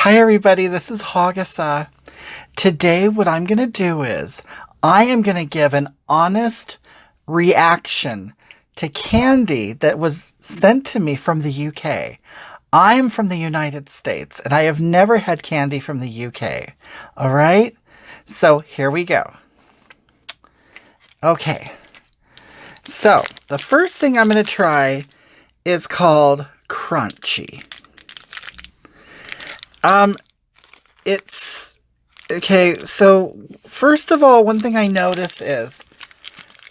Hi everybody, this is Hogatha. Today what I'm going to do is I am going to give an honest reaction to candy that was sent to me from the UK. I am from the United States and I have never had candy from the UK. All right? So here we go. Okay. So the first thing I'm going to try is called Crunchy. It's okay. So first of all, one thing I notice is,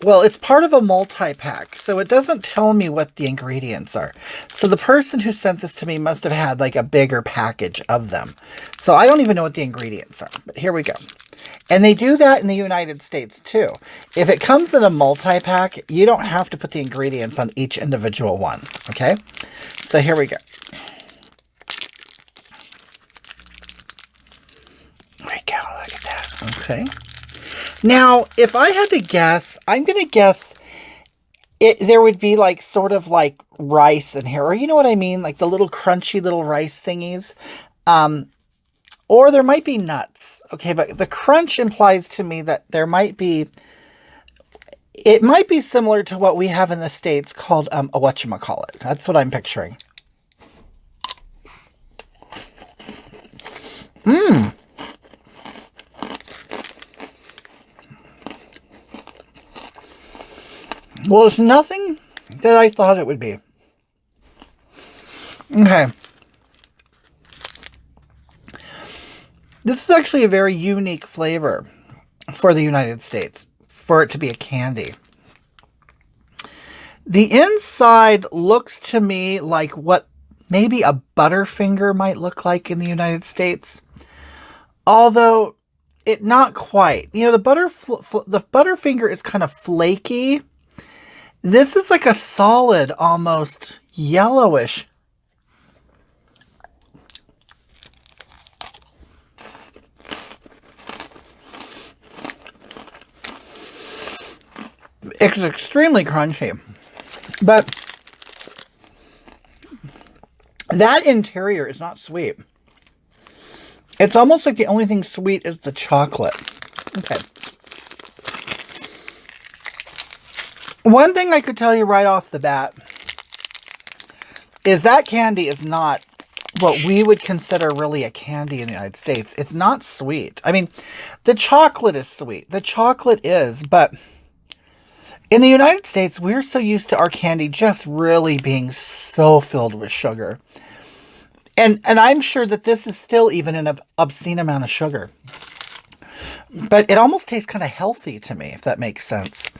well, it's part of a multi-pack, so it doesn't tell me what the ingredients are. So the person who sent this to me must have had like a bigger package of them. So I don't even know what the ingredients are, but here we go. And they do that in the United States too. If it comes in a multi-pack, you don't have to put the ingredients on each individual one, okay? So here we go. There we go, look at that, okay. Now, if I had to guess, I'm going to guess there would be like sort of like rice in here, or you know what I mean? Like the little crunchy little rice thingies. Or there might be nuts. Okay, but the crunch implies to me that there might be, it might be similar to what we have in the States called a whatchamacallit. That's what I'm picturing. Mmm. Well, it's nothing that I thought it would be. Okay. This is actually a very unique flavor for the United States, for it to be a candy. The inside looks to me like what maybe a Butterfinger might look like in the United States. Although, it not quite. You know, the Butterfinger is kind of flaky. This is like a solid, almost yellowish. It's extremely crunchy. But that interior is not sweet. It's almost like the only thing sweet is the chocolate. Okay. One thing I could tell you right off the bat is that candy is not what we would consider really a candy in the United States. It's not sweet. I mean, the chocolate is sweet. The chocolate is, but in the United States, we're so used to our candy just really being so filled with sugar. And I'm sure that this is still even an obscene amount of sugar. But it almost tastes kind of healthy to me, if that makes sense.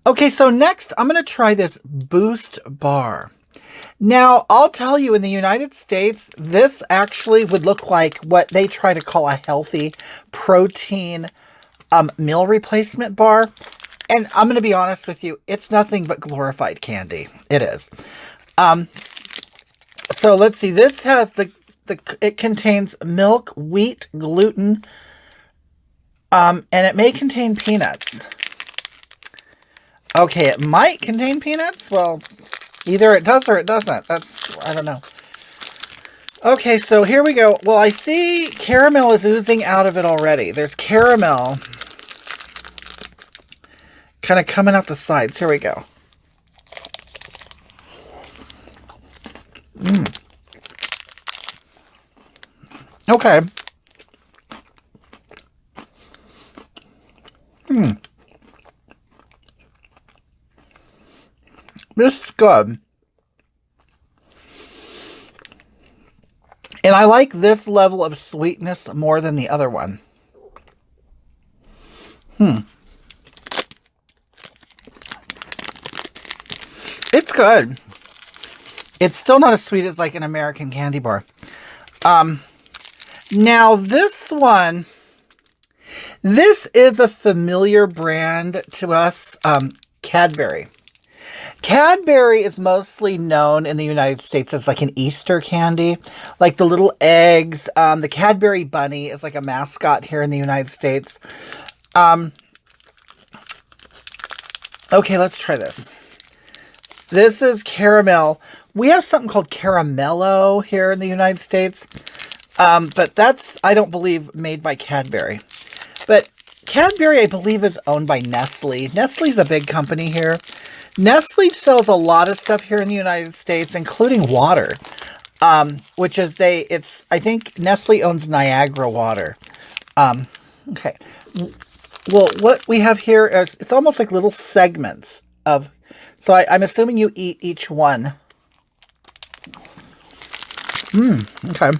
Okay, so next, I'm going to try this Boost Bar. Now, I'll tell you, in the United States, this actually would look like what they try to call a healthy protein meal replacement bar. And I'm going to be honest with you, it's nothing but glorified candy. It is. So let's see. This has it contains milk, wheat, gluten, and it may contain peanuts. Okay, it might contain peanuts. Well, either it does or it doesn't. I don't know. Okay, so here we go. Well, I see caramel is oozing out of it already. There's caramel kind of coming out the sides. Here we go. Okay. This is good. And I like this level of sweetness more than the other one. It's good. It's still not as sweet as like an American candy bar. Now this one, this is a familiar brand to us, Cadbury. Cadbury is mostly known in the United States as like an Easter candy, like the little eggs. The Cadbury bunny is like a mascot here in the United States. Okay, let's try this. This is caramel. We have something called caramello here in the United States. But that's, I don't believe, made by Cadbury. But Cadbury, I believe, is owned by Nestle. Nestle's a big company here. Nestle sells a lot of stuff here in the United States, including water. Which is I think Nestle owns Niagara Water. Okay. Well, what we have here is, it's almost like little segments of, so I'm assuming you eat each one. Okay.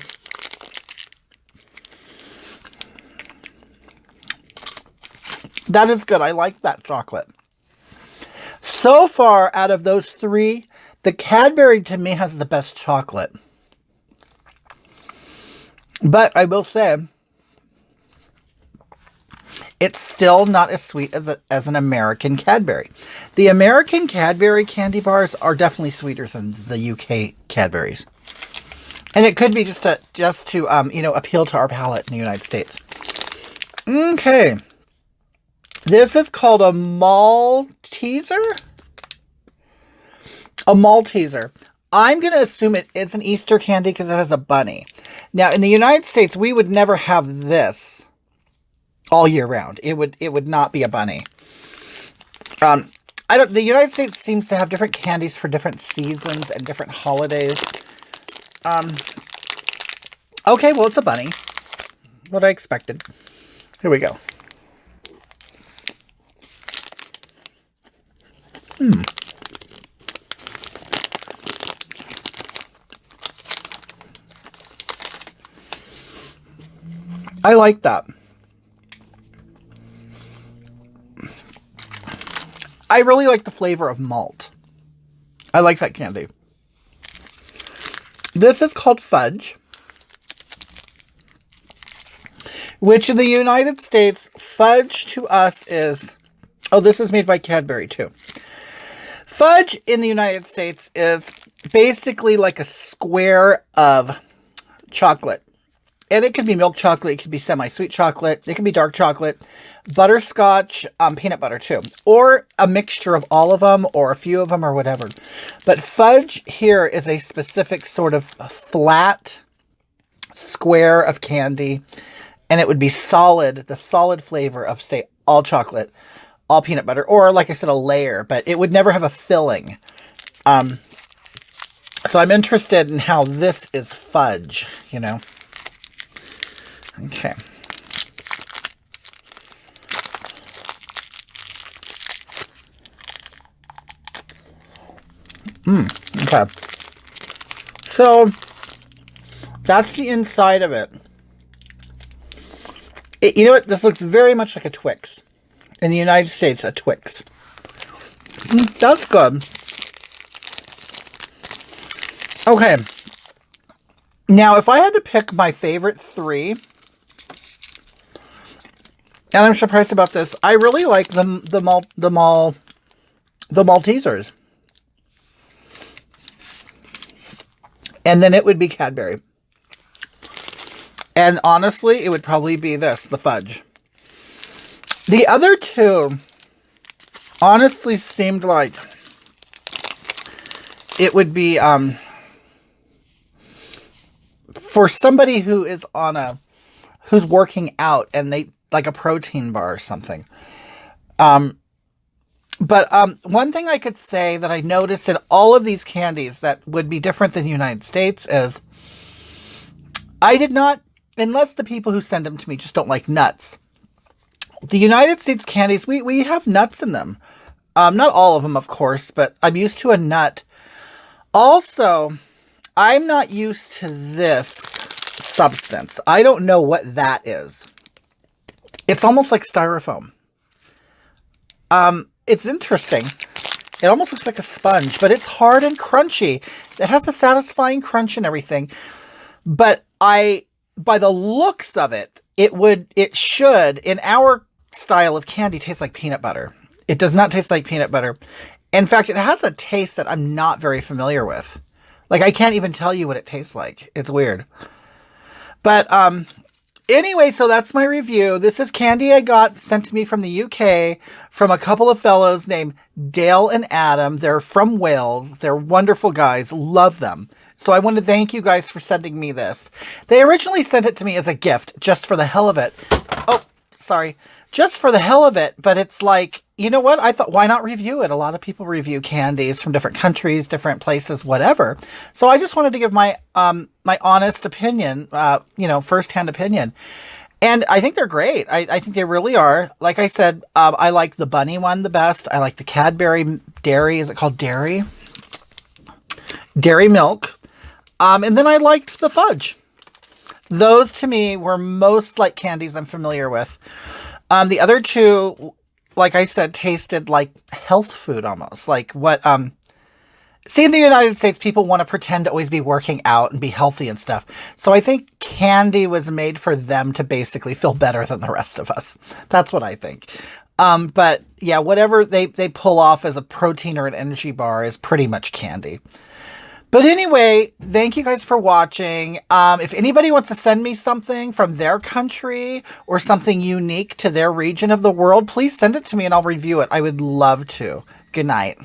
That is good. I like that chocolate. So far, out of those three, the Cadbury to me has the best chocolate. But I will say, it's still not as sweet as an American Cadbury. The American Cadbury candy bars are definitely sweeter than the UK Cadburys. And it could be just to appeal to our palate in the United States. Okay. This is called a Malteser? A Malteser. I'm going to assume it's an Easter candy because it has a bunny. Now, in the United States, we would never have this all year round. It would not be a bunny. The United States seems to have different candies for different seasons and different holidays. Okay, well, it's a bunny. What I expected. Here we go. I like that. I really like the flavor of malt. I like that candy. This is called fudge, which in the United States, fudge to us is, oh, this is made by Cadbury too. Fudge in the United States is basically like a square of chocolate. And it can be milk chocolate, it can be semi-sweet chocolate, it can be dark chocolate, butterscotch, peanut butter too. Or a mixture of all of them, or a few of them, or whatever. But fudge here is a specific sort of flat square of candy. And it would be solid, the solid flavor of, say, all chocolate, all peanut butter, or like I said, a layer. But it would never have a filling. So I'm interested in how this is fudge, you know. Okay. Okay. So, that's the inside of it. You know what? This looks very much like a Twix. In the United States, a Twix. That's good. Okay. Now, if I had to pick my favorite three, and I'm surprised about this, I really like the Maltesers. And then it would be Cadbury. And honestly, it would probably be this, the fudge. The other two honestly seemed like it would be for somebody who is who's working out and they like a protein bar or something. But one thing I could say that I noticed in all of these candies that would be different than the United States is I did not, unless the people who send them to me just don't like nuts. The United States candies, we have nuts in them. Not all of them, of course, but I'm used to a nut. Also, I'm not used to this substance. I don't know what that is. It's almost like styrofoam. It's interesting. It almost looks like a sponge, but it's hard and crunchy. It has the satisfying crunch and everything. But by the looks of it, it should, in our style of candy, taste like peanut butter. It does not taste like peanut butter. In fact, it has a taste that I'm not very familiar with. Like, I can't even tell you what it tastes like. It's weird. But Anyway, so that's my review. This is candy I got sent to me from the UK from a couple of fellows named Dale and Adam. They're from Wales. They're wonderful guys. Love them. So I want to thank you guys for sending me this. They originally sent it to me as a gift, just for the hell of it. Oh, sorry. Just for the hell of it. But it's like, you know what? I thought, why not review it? A lot of people review candies from different countries, different places, whatever. So I just wanted to give my my honest opinion, firsthand opinion. And I think they're great. I think they really are. Like I said, I like the bunny one the best. I like the Cadbury dairy. Is it called dairy? Dairy milk. And then I liked the fudge. Those to me were most like candies I'm familiar with. The other two, like I said, tasted like health food almost. Like what, see, in the United States, people want to pretend to always be working out and be healthy and stuff. So I think candy was made for them to basically feel better than the rest of us. That's what I think. But yeah, whatever they pull off as a protein or an energy bar is pretty much candy. But anyway, thank you guys for watching. If anybody wants to send me something from their country or something unique to their region of the world, please send it to me and I'll review it. I would love to. Good night.